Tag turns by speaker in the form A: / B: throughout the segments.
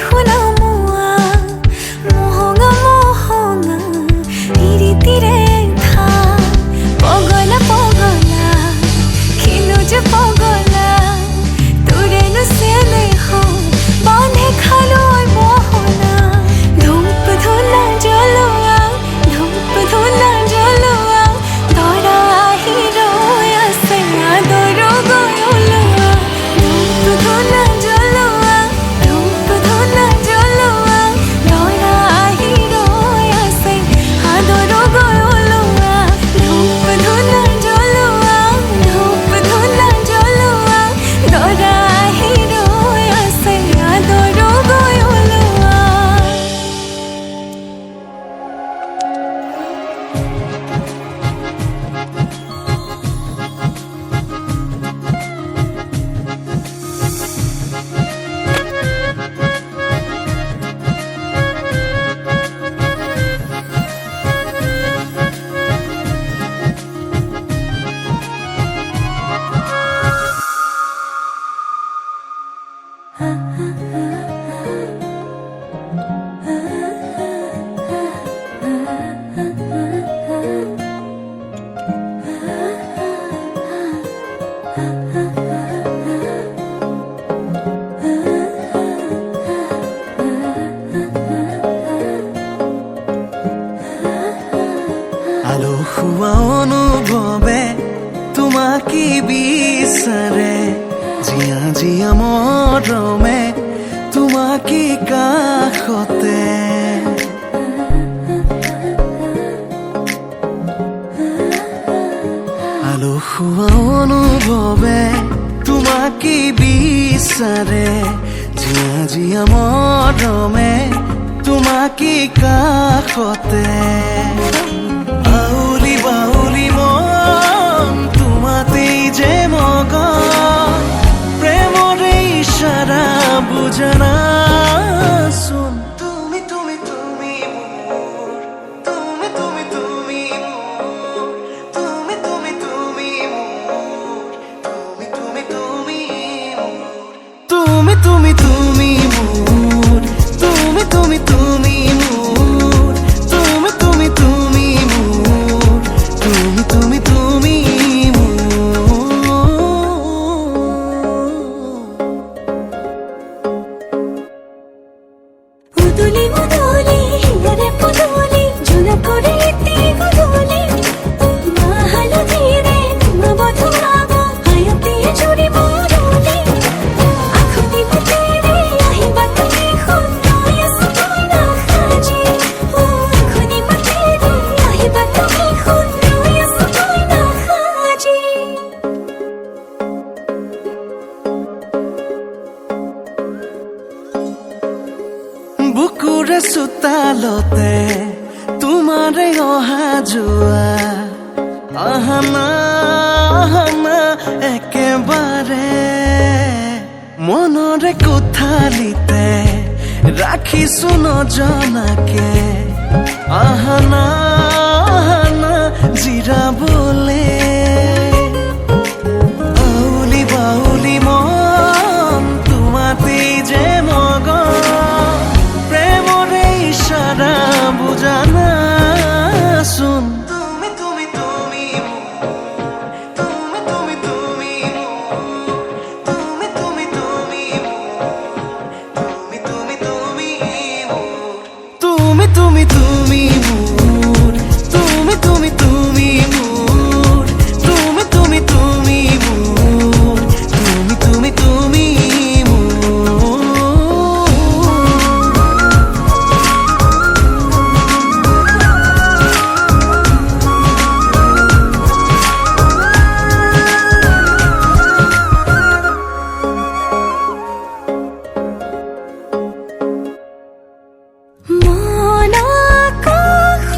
A: বিহুনা মোৱা মোহঙা মোহঙা ইৰিতিৰে ধা পগলা পগলা খিলো যে পগলা তোৰেনো চেলে হো বান্ধে খালৈ বহলা ধূপ ধূনা জ্বলোৱা ধূপ ধূনা জ্বলোৱা ধৰা আহি ৰৈ আছে আদৰ গৈ ওলোৱা ধূপ ধূনা জ্বলোৱা ধূপ ধূনা জ্বলোৱা ধৰা আহি ৰৈ আছে আদৰ গৈ ওলোৱা ধূপ ধূনা জ্বলোৱা ধূপ ধূনা জ্বলোৱা ধৰা আহি ৰৈ আছে আদৰ গৈ ওলোৱা
B: আলসুৱা অনুভৱে তোমাকে বিচাৰে জিয়া জিয়া মৰমে তোমাকে কাষতে আলসুৱা অনুভৱে তোমাকে বিচাৰে জিয়া জিয়া মৰমে তোমাকে কাষতে বাউলি বাউলি মন তোমাতেই যে মগন প্ৰেমৰে ইশাৰা বুজনা চোন তুমি তুমি তুমি মোৰ তুমি তুমি তুমি মোৰ তুমি তুমি তুমি মোৰ তুমি তুমি তুমি মোৰ তুমি তুমি তুমি মোৰ তুমি তুমি তুমি মোৰ তুমি তুমি তুমি মোৰ তুমি তুমি তুমি
A: উদুলি উদুলি হিয়ারে পুদুলি ঝুলা করে এতে গুদুলি মা হালধিরে মা বধুরাব হায়াতে জুড়ি বরুলি আখুতি বুতেরে আহিবা তুমি খুন রয়েস তুই না খাজি ও আখুতি বুতেরে আহিবা তুমি খুন রয়েস তুই না খাজি
B: বুকুৰে চোতালতে তোমাৰে অহা যোৱা আহানা আহানা একেবাৰে মনৰে কোঠালিতে ৰাখিছো নজনাকে আহানা আহানা জিৰাবলে বাউলি বাউলি মন তোমাতেই যে মগন প্ৰেমৰে ইশাৰা বুজানা চোন তুমি তুমি তুমি তুমি তুমি তুমি তুমি তুমি তুমি তুমি তুমি তুমি তুমি তুমি তুমি মোৰ তুমি তুমি তুমি মোৰ তুমি তুমি তুমি মোৰ তুমি তুমি তুমি
A: মন আকাশ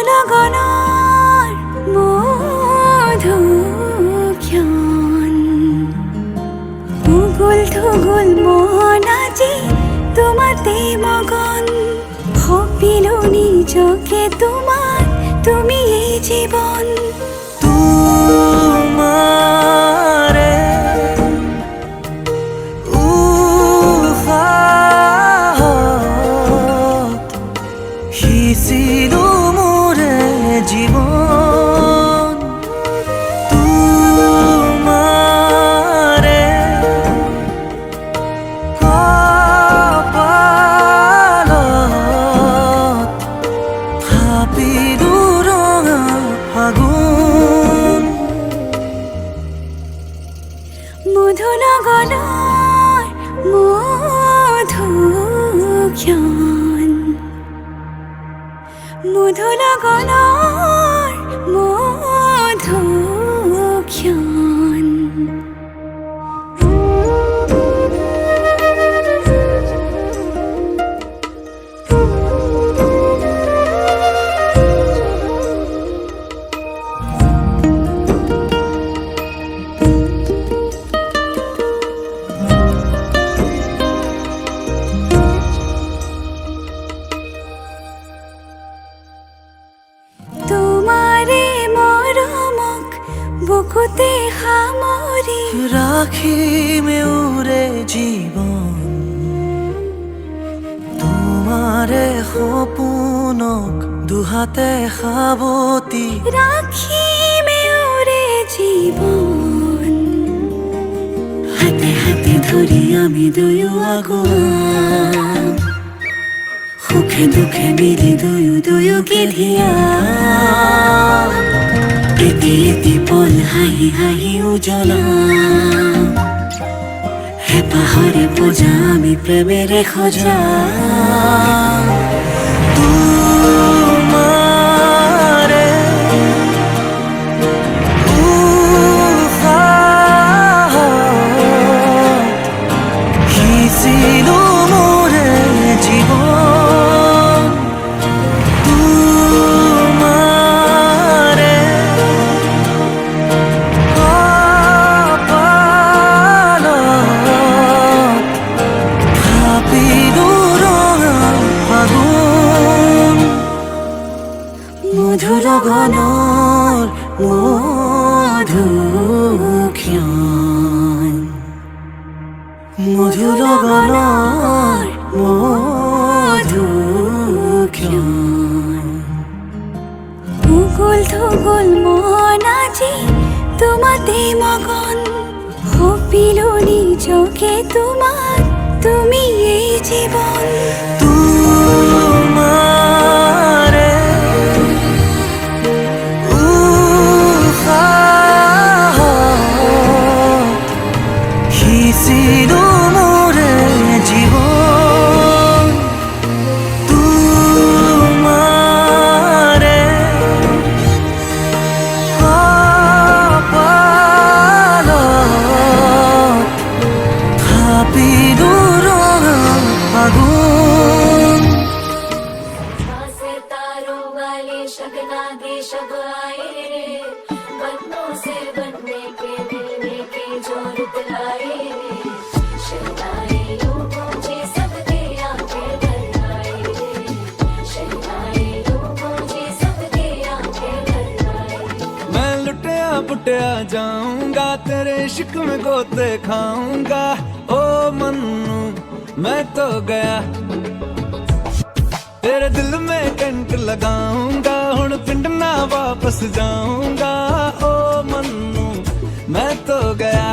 A: লগনৰ মধুক্ষণ উগুল থুগুল মন আজি তোমাতে মগন ভাবিলো নিজকে তোমার তুমি এই জীবন
B: তোমারে উশাহত সিঁচিলো মোৰে জীৱন তোমাৰে কপালত থাপিলো ৰঙা ফাগুন
A: মধু লগনৰ মধুক্ষণ মধু লগনৰ মধুক্ষণ তোমাৰে মৰমক বুকুতে সামৰি
B: ৰাখিম এওৰে জীৱন তোমাৰে সপোনক দুহাতে সাৱটি
A: ৰাখিম এওৰে জীৱন হাতে হাতে ধৰি আমি দুয়ো আগুৱাম সুখে দুখে মিলি দুয়োকে ধিয়া এটি এটি পল হাঁহি হাঁহি উজ্বলাম হেঁপাহৰে পূজা আমি প্ৰেমেৰে সজাম
B: তোমাৰে উশাহত সিঁচিলো মোৰে জীৱন তোমাৰে কপালত থাপিলো ৰঙা ফাগুন
A: মধু লগনৰ মধুক্ষণ
B: মধু লগনৰ
A: মধুক্ষণ উগুল থুগুল মন আজি তোমাতে মগন ভাবিলো নিজকে তোমার তুমি এই জীবন
B: তোমাৰে উশাহত সিঁচিলো মোৰে জীৱন তোমাৰে কপালত থাপিলো ৰঙা ফাগুন
A: सितारों वाले शगना दे शब आए रे बन्नों से बनने के मिलने की जोरत लाए रे शहनाई यूं मुझे सब दे आंखें भर आए रे शहनाई यूं मुझे सब दे आंखें भर आए
C: मैं लुटिया पुटिया जाऊंगा तेरे इश्क में गोते खाऊंगा ओ मन्नू मैं तो गया तेरे दिल में कंट लगाऊंगा हुण पिंड ना वापस जाऊंगा ओ मन्नू मैं तो गया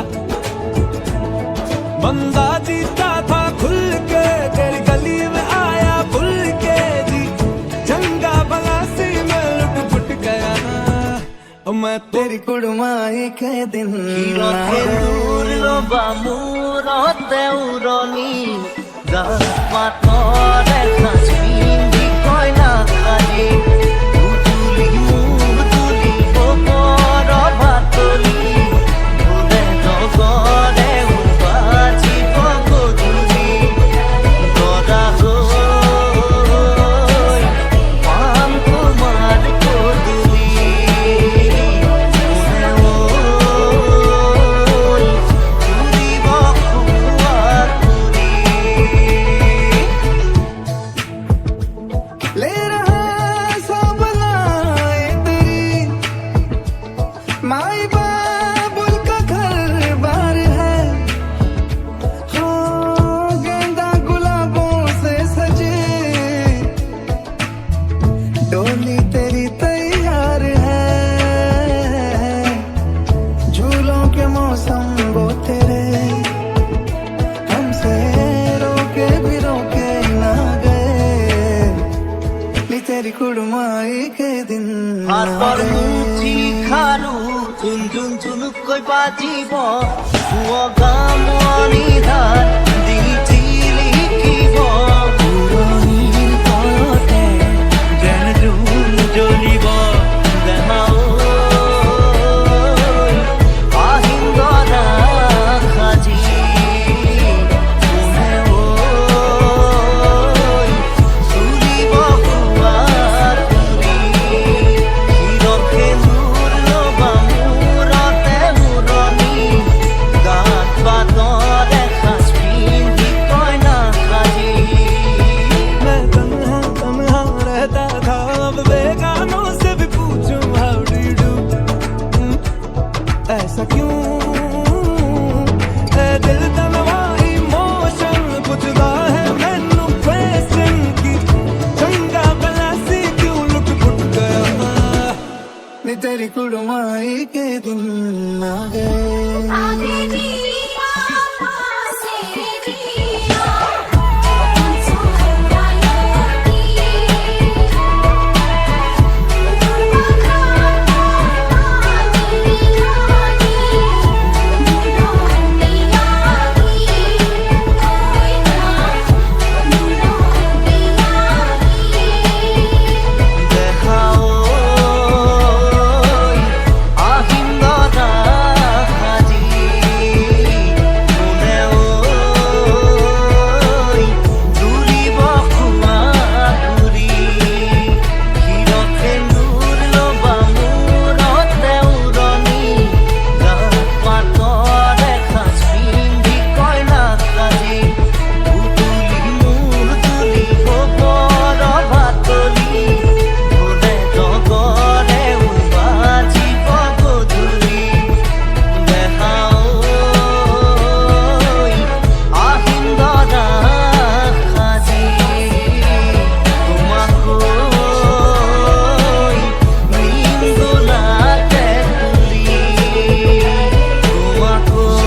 C: बंदा जीता था खुल के तेरी गली में आया भूल के जी चंगा भला सी मैं लुट पुट गया ओ मैं तेरी कुड़माई के दिन
B: দূৰ ৰবা মূৰতে উৰণি গাছ পাতৰে সাজপিন্ধি কইনা সাজি উজুলি মূৰ তুলি ওপৰ ভাতলি বোলে নগৰে বাজিব গধূলি দৰা হৈ পাম তোমাৰ
C: तेरी कुड़माई के दिन
B: হাতৰ মুঠি খাৰু চুন চুন চুনুকৈ বাজিব গামনি ধান দিঠি লিখিব
C: পুৰণিৰ তলতে যেন জোন জ্বলিব
B: দেখাও আহিন গৰা সাজি কোনে চুলিব খুৱাৰ তুলি হিৰকে নূৰ ল'বা মূৰতে মূৰণি গাত পাতৰে সাজ পিন্ধি কইনা সাজি
C: मैं तन्हा तन्हा रहता था अब बेगानों से भी पूछूं हाउ डू यू डू ऐसा क्यों है दिल तनवा इमोशन पुछदा है मैनू क्वेश्चन की चंगा भला सी क्यों लुट पुट गया नी तेरी कुड़माई के दिन आ गए
A: आगे दिया पासे दिया तुमसे होती
B: দেখাও আহিন গৰা সাজি কোনে জুৰিব খোৱা ঘূৰি হিৰকে নূৰ ল'বা মূৰতে উৰণি গাত পাতৰে সাজ পিন্ধি কইনা সাজি উতুলি মূৰ তুলিব বৰ ভাতলি কোনে জগৰে বাজিব গধূলি দেখাও আহিন গৰা সাজি তোমাকৈ নীল দোলাতে তুলি তোমাকৈ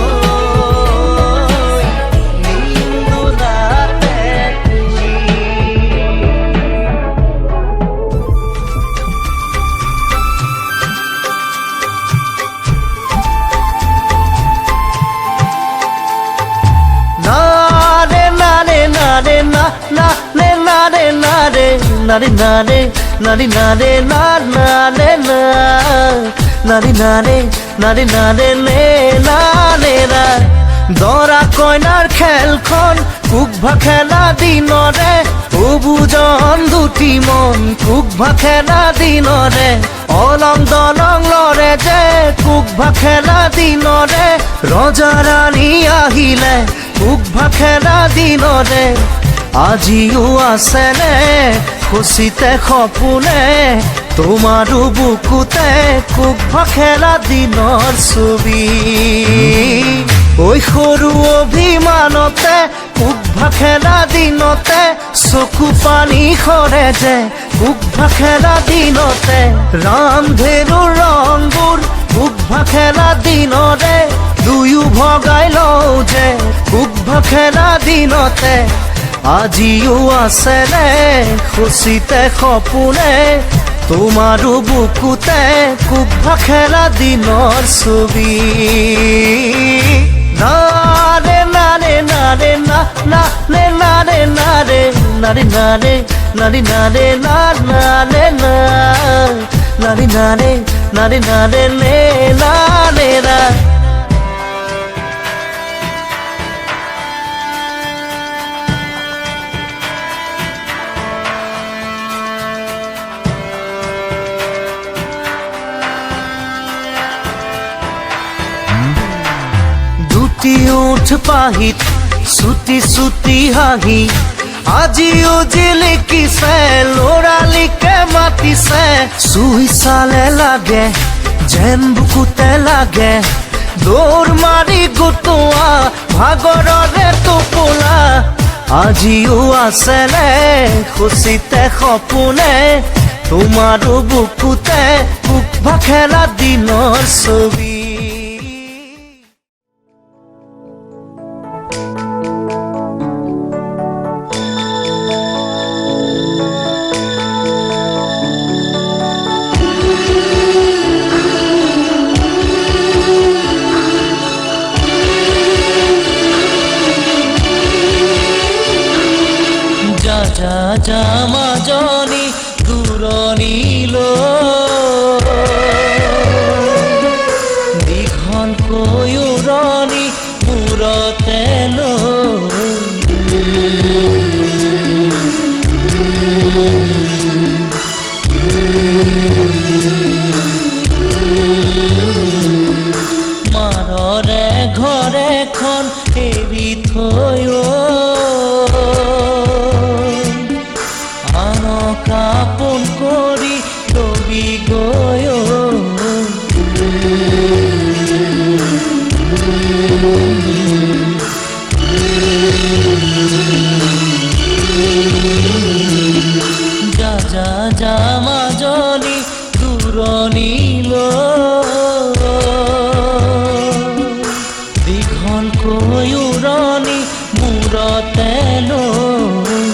B: নীল দোলাতে তুলি দৰা কইনাৰ খেলখন কুকভা খেলা দিনৰে অবুজন দুটি মন কুকভা খেলা দিনৰে অলং দলং লৰে যে কুকভা খেলা দিনৰে ৰজা ৰাণী আহিলে কুকভা খেলা দিনৰে আজিও আছেনে খুচিতে সপোনে তোমাৰো বুকুতে কুকভা খেলা দিনৰ ছবি ঐ সৰু অভিমানতে কুকভা খেলা দিনতে চকু পানী সৰে যে কুকভা খেলা দিনতে ৰামধেনুৰ ৰংবোৰ কুকভা খেলা দিনৰে দুয়ো ভগাই লওঁ যে কুকভা খেলা দিনতে আজিও আছেনে খুচিতে সপোনে তোমাৰো বুকুতে কুকভা খেলা দিনৰ ছবি নাৰে নাৰে নাৰে না না নে নাৰে নাৰে নাৰে নাৰে নাৰে নাৰে না নাৰে না নাৰে নাৰে নাৰে নাৰে নে নাৰে না উঠ পাহিত চুটি চুটি হাঁহি আজিও জিলিকিছে ল'ৰালিকে মাতিছে চুই চালে লাগে যেন বুকুতে লাগে দৌৰ মাৰি গোটোৱা ভাগৰৰে টোপোলা আজিও আছেনে খুচিতে সপোনে তোমাৰো বুকুতে কুকভা খেলা দিনৰ ছবি যা যা মাজনী দূৰণিলৈ দীঘলকৈ উৰণি মূৰতে লৈ মাৰৰে ঘৰখন এৰি থৈ আনক আপোন কৰি লবি গৈ যা যা যা মাজনী দূৰণিলৈ দীঘলকৈ উৰণি মূৰতে লৈ